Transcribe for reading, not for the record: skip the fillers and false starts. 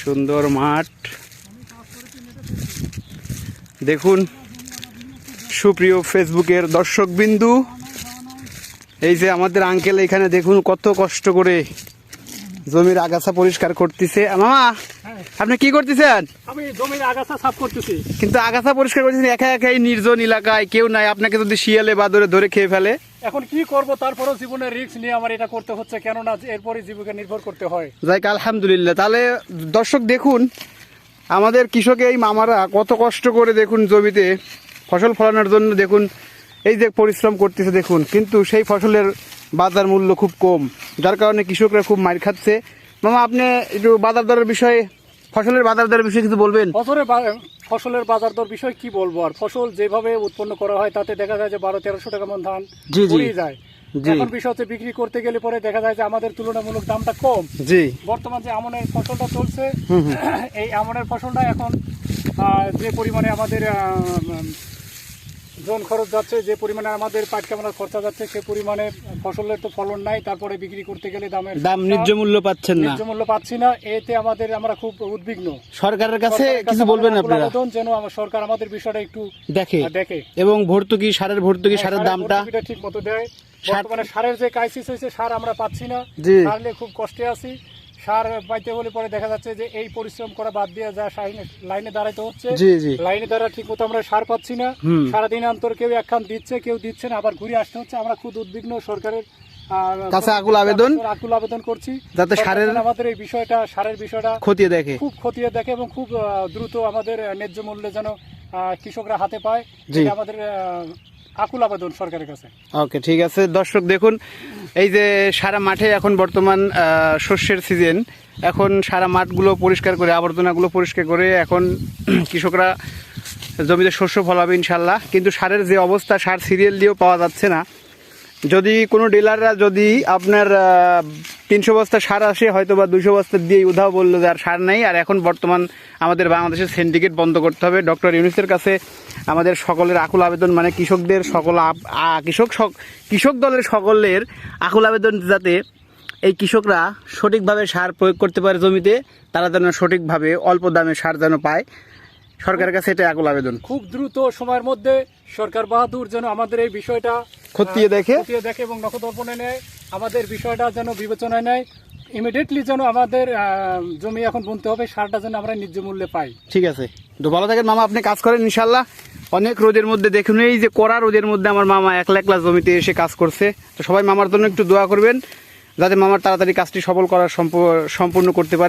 সুন্দর মাঠ দেখুন। সুপ্রিয় ফেসবুকের দর্শকবিন্দু, এই যে আমাদের আঙ্কেল এখানে দেখুন কত কষ্ট করে জমির আগাছা পরিষ্কার করতেছে। মামা আপনি কি করতেছেন? আমি জমির আগাছা সাফ করতেছি। কিন্তু আগাছা পরিষ্কার করতেছেন একা একাই, নির্জন এলাকায়, কেউ নাই। আপনাকে যদি শিয়ালে বা ধরে খেয়ে ফেলে এখন কি করব? তারপরেও জীবনের রিস্ক নিয়ে আমার এটা করতে হচ্ছে, কেননা এরপরে জীবিকা নির্ভর করতে হয়। যাই আলহামদুলিল্লাহ। তাহলে দর্শক দেখুন আমাদের কৃষক এই মামারা কত কষ্ট করে দেখুন জমিতে ফসল ফলানোর জন্য দেখুন এই যে পরিশ্রম করতেছে দেখুন, কিন্তু সেই ফসলের বাজার মূল্য খুব কম, যার কারণে কৃষকরা খুব মার খাচ্ছে। মামা আপনি একটু বাজার দরের বিষয়ে, ফসলের বাজার দরের বিষয়ে কিছু বলবেন? ফসলের বাজার দর বিষয় কি বলবো আর, ফসল যেভাবে উৎপন্ন করা হয় তাতে দেখা যায় যে 1200-1300 টাকা মন ধান পড়ে যায়। এখন বিষয় হচ্ছে বিক্রি করতে গেলে পরে দেখা যায় যে আমাদের তুলনামূলক দামটা কম। জি, বর্তমান যে আমনের ফসলটা চলছে, এই আমনের ফসলটা এখন যে পরিমাণে আমাদের জন খরচ যাচ্ছে, যে পরিমাণে আমাদের পাট কামড়ার খরচা যাচ্ছে, সে পরিমাণে ফসলের তো ফলন নাই। তারপরে বিক্রি করতে গেলে দাম ন্যায্য মূল্য পাচ্ছেন না, ন্যায্য মূল্য পাচ্ছি না। এতে আমরা খুব উদ্বিগ্ন। সরকারের কাছে কিছু বলবেন আপনারা? যেন সরকার আমাদের বিষয়টা একটু দেখে এবং ভর্তুকি, সারের ভর্তুকি, সারের দামটা ঠিক মতো দেয়। বর্তমানে সারের যে ক্রাইসিস হয়েছে, সার আমরা পাচ্ছি না, সার নিয়ে খুব কষ্টে আছি। সার পাইতে হলে পরে দেখা যাচ্ছে যে এই পরিশ্রম করা বাদ দিয়ে যা লাইনে দাঁড়াইতে হচ্ছে, লাইনে দাঁড়া ঠিক মতো আমরা সার পাচ্ছি না। সারাদিন অন্তর কেউ একখান দিচ্ছে, কেউ দিচ্ছে না, আবার ঘুরে আসতে হচ্ছে। আমরা খুব উদ্বিগ্ন, সরকারের কাছে আকুল আবেদন করছি যাতে আমাদের এই বিষয়টা, সারের বিষয়টা খুব খতিয়ে দেখে এবং খুব দ্রুত আমাদের ন্যায্য মূল্যে যেন কৃষকরা হাতে পায়, আমাদের আকুল আবেদন সরকারের কাছে। ওকে, ঠিক আছে। দর্শক দেখুন এই যে সারা মাঠে এখন বর্তমান শস্যের সিজন, এখন সারা মাঠগুলো পরিষ্কার করে, আবর্জনাগুলো পরিষ্কার করে এখন কৃষকরা জমিতে শস্য ফলাবে ইনশাল্লাহ। কিন্তু সারের যে অবস্থা, সার সিরিয়াল দিয়েও পাওয়া যাচ্ছে না। যদি কোনো ডিলাররা যদি আপনার 300 বস্তা সার আসে, হয়তো বা 200 বস্তা দিয়ে উধাও বললো যে আর সার নেই। আর এখন বর্তমান আমাদের বাংলাদেশের সিন্ডিকেট বন্ধ করতে হবে। ডক্টর ইউনূসের কাছে আমাদের সকলের আকুল আবেদন, মানে কৃষকদের কৃষক দলের সকলের আকুল আবেদন, যাতে এই কৃষকরা সঠিকভাবে সার প্রয়োগ করতে পারে জমিতে, তারা যেন সঠিকভাবে অল্প দামে সার যেন পায়। সরকারের কাছে এটা আকুল আবেদন। খুব দ্রুত সময়ের মধ্যে সরকার বাহাদুর যেন আমাদের এই বিষয়টা খতিয়ে দেখে এবং নখদর্পণে নেয়, আমাদের বিষয়টা যেন বিবেচনায় নেয়। ইমিডিয়েটলি যেন আমাদের জমি এখন বুনতে হবে, সারটা যেন আমরা ন্যায্য মূল্যে পাই। ঠিক আছে, তো ভালো থাকেন মামা, আপনি কাজ করেন ইনশাল্লাহ। অনেক রোদের মধ্যে দেখুন, এই যে কড়া রোদের মধ্যে আমার মামা একলা জমিতে এসে কাজ করছে। তো সবাই মামার জন্য একটু দোয়া করবেন, যাতে মামার তাড়াতাড়ি কাজটি সফল করার সম্পূর্ণ করতে পারে।